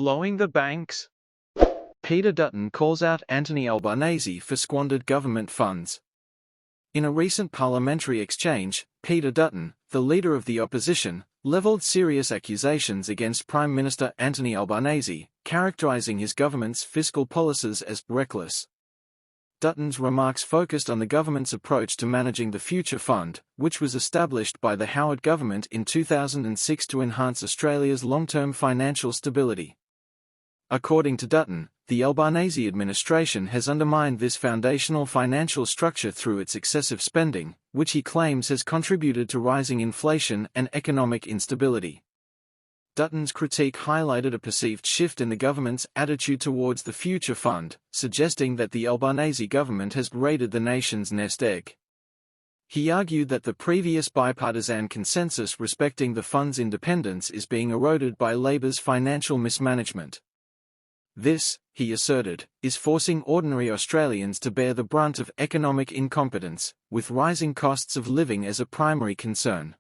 Blowing the banks? Peter Dutton calls out Anthony Albanese for squandered government funds. In a recent parliamentary exchange, Peter Dutton, the leader of the opposition, levelled serious accusations against Prime Minister Anthony Albanese, characterising his government's fiscal policies as reckless. Dutton's remarks focused on the government's approach to managing the Future Fund, which was established by the Howard government in 2006 to enhance Australia's long-term financial stability. According to Dutton, the Albanese administration has undermined this foundational financial structure through its excessive spending, which he claims has contributed to rising inflation and economic instability. Dutton's critique highlighted a perceived shift in the government's attitude towards the Future Fund, suggesting that the Albanese government has raided the nation's nest egg. He argued that the previous bipartisan consensus respecting the fund's independence is being eroded by Labor's financial mismanagement. This, he asserted, is forcing ordinary Australians to bear the brunt of economic incompetence, with rising costs of living as a primary concern.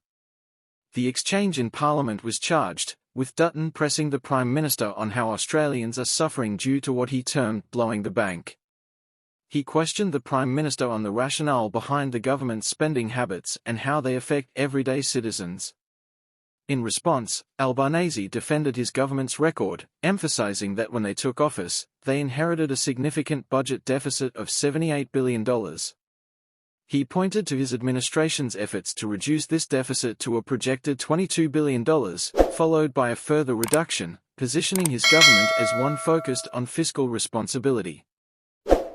The exchange in Parliament was charged, with Dutton pressing the Prime Minister on how Australians are suffering due to what he termed blowing the bank. He questioned the Prime Minister on the rationale behind the government's spending habits and how they affect everyday citizens. In response, Albanese defended his government's record, emphasising that when they took office, they inherited a significant budget deficit of $78 billion. He pointed to his administration's efforts to reduce this deficit to a projected $22 billion, followed by a further reduction, positioning his government as one focused on fiscal responsibility.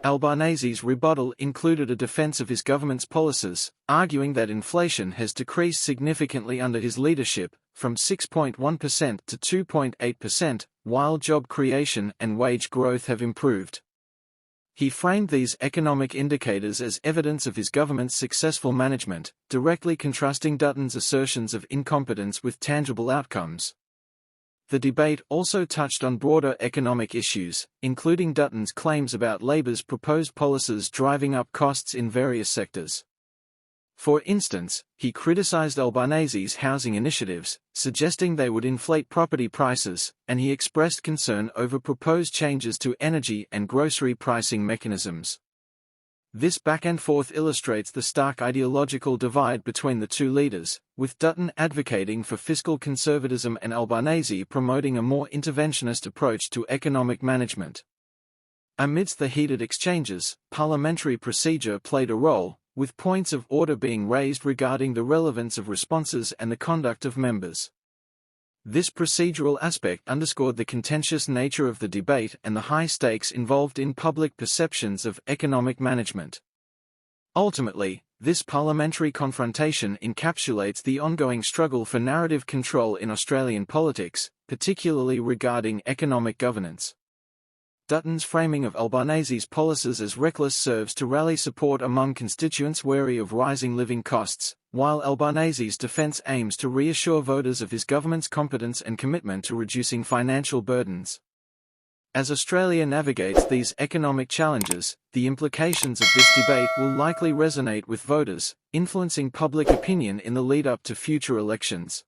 Albanese's rebuttal included a defense of his government's policies, arguing that inflation has decreased significantly under his leadership, from 6.1% to 2.8%, while job creation and wage growth have improved. He framed these economic indicators as evidence of his government's successful management, directly contrasting Dutton's assertions of incompetence with tangible outcomes. The debate also touched on broader economic issues, including Dutton's claims about Labor's proposed policies driving up costs in various sectors. For instance, he criticised Albanese's housing initiatives, suggesting they would inflate property prices, and he expressed concern over proposed changes to energy and grocery pricing mechanisms. This back-and-forth illustrates the stark ideological divide between the two leaders, with Dutton advocating for fiscal conservatism and Albanese promoting a more interventionist approach to economic management. Amidst the heated exchanges, parliamentary procedure played a role, with points of order being raised regarding the relevance of responses and the conduct of members. This procedural aspect underscored the contentious nature of the debate and the high stakes involved in public perceptions of economic management. Ultimately, this parliamentary confrontation encapsulates the ongoing struggle for narrative control in Australian politics, particularly regarding economic governance. Dutton's framing of Albanese's policies as reckless serves to rally support among constituents wary of rising living costs, while Albanese's defence aims to reassure voters of his government's competence and commitment to reducing financial burdens. As Australia navigates these economic challenges, the implications of this debate will likely resonate with voters, influencing public opinion in the lead-up to future elections.